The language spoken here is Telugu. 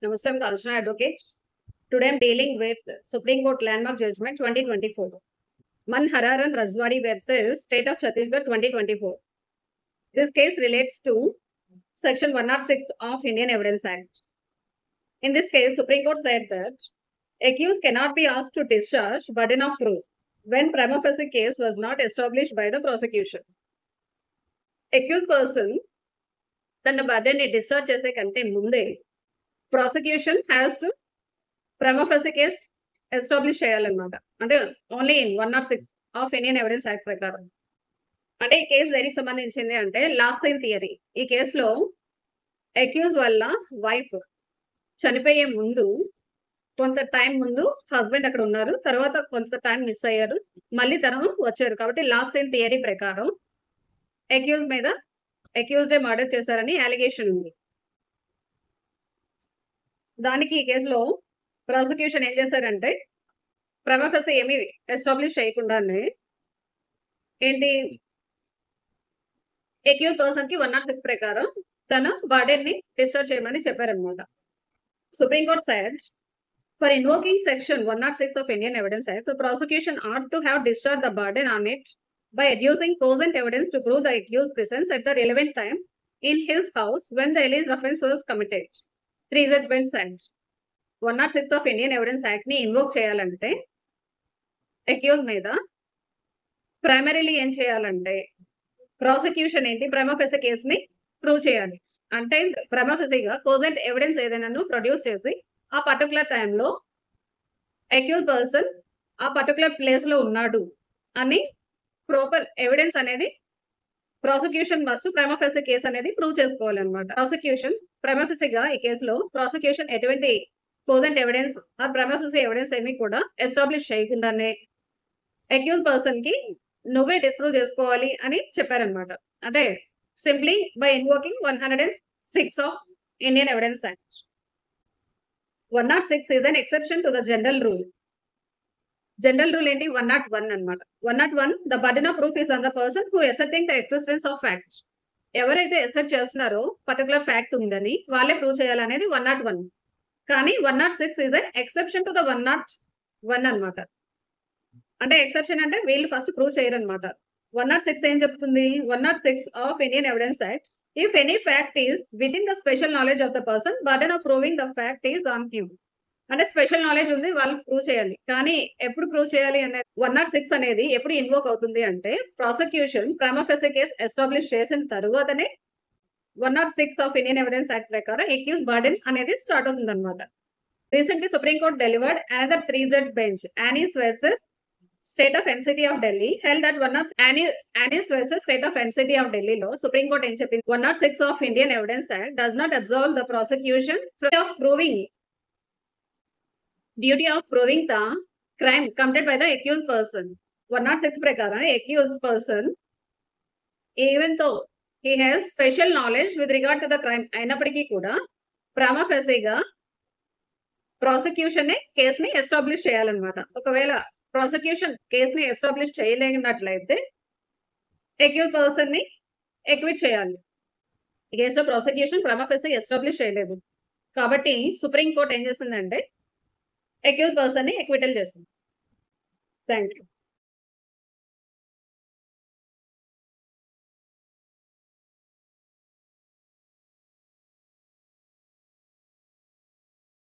Namaste, I'm Kalshana Advocate. Today I'm dealing with Supreme Court Landmark Judgment 2024. Manhararan Rajwadi versus State of Chhattisgarh 2024. This case relates to Section 106 of Indian Evidence Act. In this case, Supreme Court said that accused cannot be asked to discharge burden of proof when prima facie case was not established by the prosecution. Accused person తన burden ని discharge చేసే కంటే ముందే prosecution has to prima facie case establish చేయాలన్నమాట. అంటే only in 106 of Indian Evidence Act ప్రకారం. అంటే ఈ కేసు దేనికి సంబంధించింది అంటే లాస్ట్ సైన్ థియరీ. ఈ కేసులో అక్యూజ్ వల్ల వైఫ్ చనిపోయే ముందు కొంత టైం ముందు హస్బెండ్ అక్కడ ఉన్నారు, తర్వాత కొంత టైం మిస్ అయ్యారు, మళ్ళీ తను వచ్చారు. కాబట్టి లాస్ట్ సైన్ థియరీ ప్రకారం అక్యూజ్ మీద అక్యూజ్డే మర్డర్ చేశారని అలిగేషన్ ఉంది. దానికి ఈ కేసులో ప్రాసిక్యూషన్ ఏం చేశారంటే ప్రైమా ఫేసి ఏమీ ఎస్టాబ్లిష్ చేయకుండానే ఏంటి అక్యూజ్ పర్సన్ కి 106 ప్రకారం తన బర్డెన్ ని డిశ్చార్జ్ చేయమని చెప్పారనమాట. Supreme court said for invoking section 106 of Indian Evidence Act, the prosecution ought to have discharged the burden on it by adducing cogent evidence to prove the accused's presence at the relevant time in his house when the alleged offense was committed. 3Z bench said 106 of Indian Evidence Act ని ఇన్వోక్ చేయాలంటే అక్యూజ్ మీద ప్రైమరీలీ ఏం చేయాలంటే ప్రాసిక్యూషన్ ఏంటి ప్రైమా ఫేసి కేసుని ప్రూవ్ చేయాలి. అంటే ప్రైమా ఫేసిగా కోజెంట్ ఎవిడెన్స్ ఏదైనా ప్రొడ్యూస్ చేసి ఆ పర్టికులర్ టైంలో అక్యూజ్ పర్సన్ ఆ పర్టికులర్ ప్లేస్ లో ఉన్నాడు అని ప్రాపర్ ఎవిడెన్స్ అనేది prosecution must prima facie case అనేది ప్రూవ్ చేసుకోవాలన్నమాట. ప్రాసిక్యూషన్ ప్రైమా ఫేసిగా ఈ కేసులో ప్రాసిక్యూషన్ ఎటువంటి కోజెంట్ ఎవిడెన్స్ ఆ ప్రైమా ఫేసి ఎవిడెన్స్ ఏమీ కూడా ఎస్టాబ్లిష్ చేయకుండానే అక్యూజ్ పర్సన్ కి నువ్వే డిస్ప్రూవ్ చేసుకోవాలి అని చెప్పారనమాట. అంటే simply by invoking 106 of Indian Evidence act. 106 is an exception to the general rule. General rule ఏంటి 101 అన్నమాట. 101 the burden of proof is on the person who asserting the existence of fact. ఎవరైతే అసెర్ట్ చేస్తున్నారో పర్టికులర్ ఫ్యాక్ట్ ఉందని వాళ్ళే ప్రూవ్ చేయాలనేది 101. కానీ 106 is an exception to the 101 అన్నమాట. అంటే ఎక్సెప్షన్ అంటే వీళ్ళు ఫస్ట్ ప్రూవ్ చేయరనమాట. 106 ఏం చెప్తుంది? 106 of Indian Evidence act, if any fact is with in the special knowledge of the person, burden of proving the fact is on him. అంటే స్పెషల్ నాలెడ్జ్ ఉంది, వాళ్ళు ప్రూవ్ చేయాలి. కానీ ఎప్పుడు ప్రూవ్ చేయాలి అనేది 106 అనేది ఎప్పుడు ఇన్వోక్ అవుతుంది అంటే prosecution prima facie case establish చేసిన తరువాతనే 106 ఆఫ్ ఇండియన్ ఎవిడెన్స్ యాక్ట్ ప్రకారం అక్యూజ్ బర్డెన్ అనేది స్టార్ట్ అవుతుంది అనమాట. Recently Supreme Court delivered another 3Z bench Anees versus State of NCT of Delhi held that Anees versus State of NCT of ఢిల్లీలో సుప్రీం కోర్ట్ ఏం చెప్పింది? 106 of Indian Evidence Act does not observe the prosecution duty of proving the crime committed by the accused person. 106 ప్రకారం అక్యూజ్ పర్సన్ ఈవెన్ తో he has special knowledge with regard to the crime అయినప్పటికీ కూడా ప్రైమా ఫేసిగా ప్రాసిక్యూషన్ కేసుని ఎస్టాబ్లిష్ చేయాలన్నమాట. ఒకవేళ ప్రాసిక్యూషన్ కేసుని ఎస్టాబ్లిష్ చేయలేనట్లయితే అక్యూజ్ పర్సన్ ని ఎక్విట్ చేయాలి. ఈ కేసులో ప్రాసిక్యూషన్ ప్రైమా ఫేసి ఎస్టాబ్లిష్ చేయలేదు కాబట్టి సుప్రీం కోర్ట్ ఏం చేసిందంటే అక్యూజ్ పర్సన్ ని ఎక్విటల్ చేస్తుంది. Thank you.